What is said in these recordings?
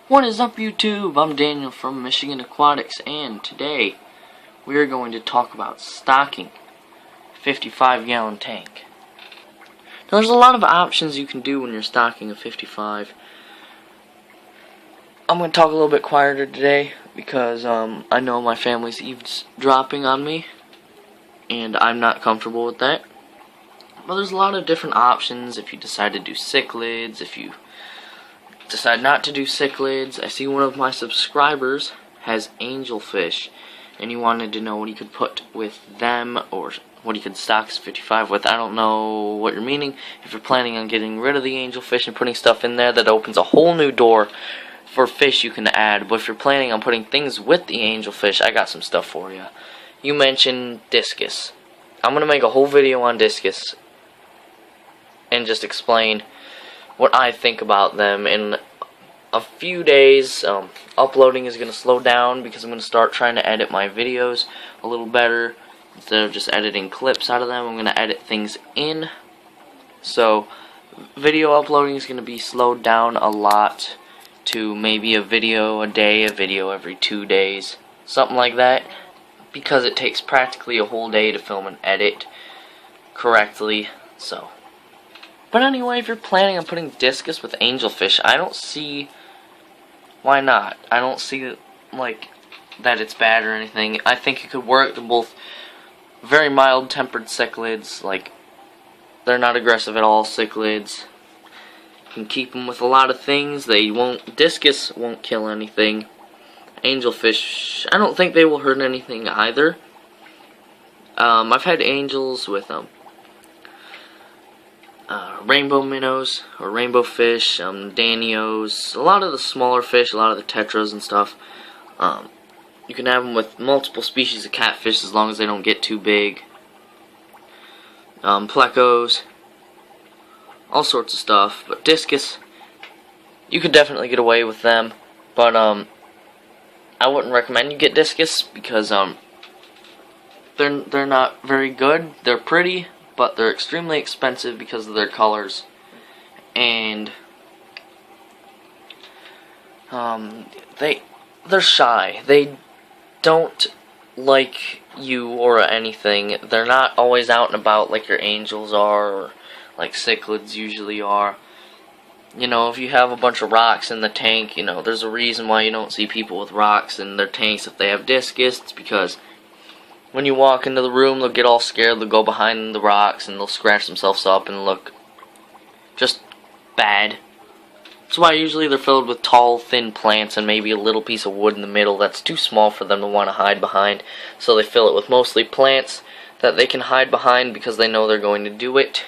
What is up, YouTube? I'm Daniel from Michigan Aquatics, and today we are going to talk about stocking a 55-gallon tank. Now, there's a lot of options you can do when you're stocking a 55. I'm going to talk a little bit quieter today because I know my family's eavesdropping on me, and I'm not comfortable with that. But there's a lot of different options if you decide to do cichlids, if you decide not to do cichlids. I see one of my subscribers has angelfish, and he wanted to know what he could put with them, or what he could stock his 55 with. I don't know what you're meaning. If you're planning on getting rid of the angelfish and putting stuff in there, that opens a whole new door for fish you can add. But if you're planning on putting things with the angelfish, I got some stuff for you. You mentioned Discus. I'm going to make a whole video on Discus and just explain what I think about them. In a few days, uploading is going to slow down because I'm going to start trying to edit my videos a little better. Instead of just editing clips out of them, I'm going to edit things in. So video uploading is going to be slowed down a lot to maybe a video a day, a video every 2 days, something like that, because it takes practically a whole day to film and edit correctly. But anyway, if you're planning on putting Discus with angelfish, I don't see why not. I don't see like that it's bad or anything. I think it could work. They're both very mild-tempered cichlids. Like, they're not aggressive at all. Cichlids, you can keep them with a lot of things. Discus won't kill anything. Angelfish, I don't think they will hurt anything either. I've had angels with rainbow minnows, or rainbow fish, danios, a lot of the smaller fish, a lot of the tetras and stuff. You can have them with multiple species of catfish as long as they don't get too big. Plecos, all sorts of stuff. But Discus, you could definitely get away with them. But I wouldn't recommend you get Discus because they're not very good. They're pretty, but they're extremely expensive because of their colors, and they're shy. They don't like you or anything. They're not always out and about like your angels are, or like cichlids usually are. You know, if you have a bunch of rocks in the tank, you know, there's a reason why you don't see people with rocks in their tanks if they have Discus. It's because when you walk into the room, they'll get all scared, they'll go behind the rocks, and they'll scratch themselves up and look just bad. That's why usually they're filled with tall, thin plants and maybe a little piece of wood in the middle that's too small for them to want to hide behind. So they fill it with mostly plants that they can hide behind because they know they're going to do it.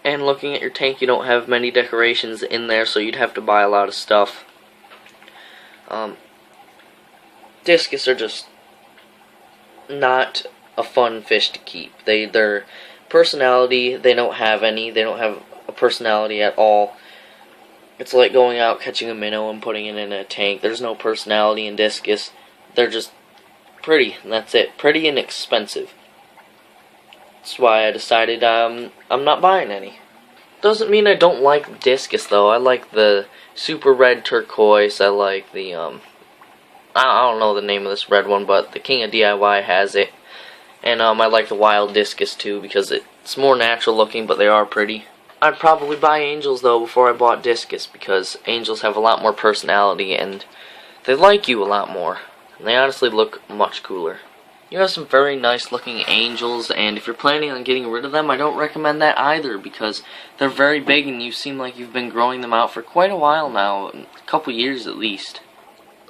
And looking at your tank, you don't have many decorations in there, so you'd have to buy a lot of stuff. Discus are just not a fun fish to keep. Their personality, they don't have any. They don't have a personality at all. It's like going out catching a minnow and putting it in a tank. There's no personality in Discus. They're just pretty, and that's it. Pretty and expensive. That's why I decided I'm not buying any. Doesn't mean I don't like Discus though. I like the super red turquoise. I like the I don't know the name of this red one, but the King of DIY has it. And I like the wild Discus too because it's more natural looking, but they are pretty. I'd probably buy angels though before I bought Discus because angels have a lot more personality and they like you a lot more. And they honestly look much cooler. You have some very nice looking angels, and if you're planning on getting rid of them, I don't recommend that either because they're very big and you seem like you've been growing them out for quite a while now, a couple years at least.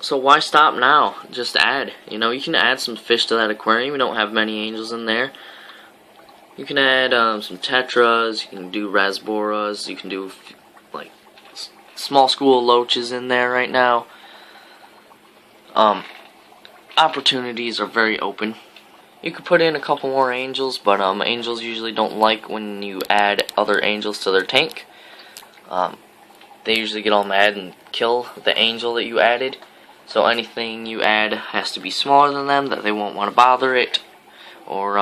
So why stop now? Just add. You know, you can add some fish to that aquarium. We don't have many angels in there. You can add some tetras, you can do rasboras, you can do like small school loaches in there right now. Opportunities are very open. You could put in a couple more angels, but angels usually don't like when you add other angels to their tank. They usually get all mad and kill the angel that you added. So anything you add has to be smaller than them, that they won't want to bother it. Or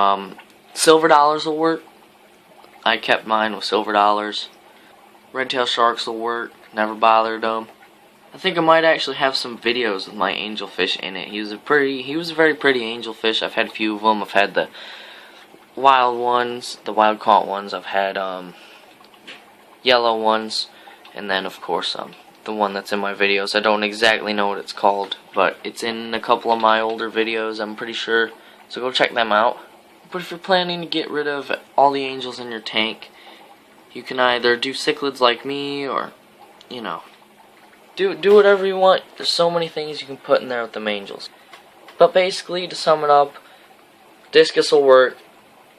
silver dollars will work. I kept mine with silver dollars. Red tail sharks will work. Never bothered them. I think I might actually have some videos with my angelfish in it. He was a very pretty angelfish. I've had a few of them. I've had the wild ones, the wild caught ones. I've had yellow ones, and then of course the one that's in my videos. I don't exactly know what it's called, but it's in a couple of my older videos, I'm pretty sure. So go check them out. But if you're planning to get rid of all the angels in your tank, you can either do cichlids like me, or, you know, do whatever you want. There's so many things you can put in there with them angels. But basically, to sum it up, discus will work,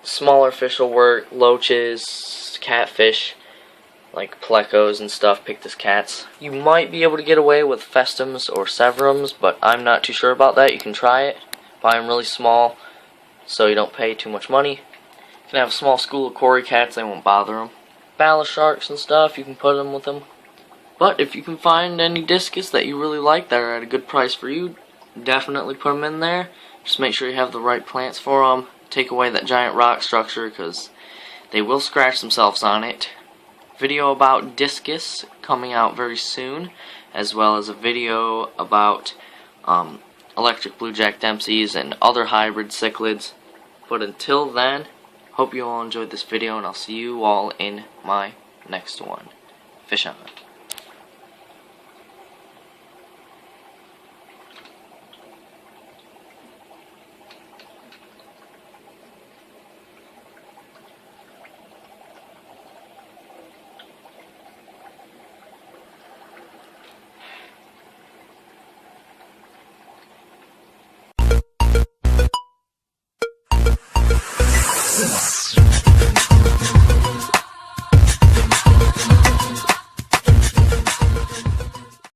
smaller fish will work, loaches, catfish, like plecos and stuff, pictus cats. You might be able to get away with festums or severums, but I'm not too sure about that. You can try it. Buy them really small, so you don't pay too much money. You can have a small school of cory cats, they won't bother them. Ballast sharks and stuff, you can put them with them. But if you can find any discus that you really like that are at a good price for you, definitely put them in there. Just make sure you have the right plants for them. Take away that giant rock structure, because they will scratch themselves on it. Video about discus coming out very soon, as well as a video about electric blue jack dempseys and other hybrid cichlids. But until then, hope you all enjoyed this video, and I'll see you all in my next one. Fish on.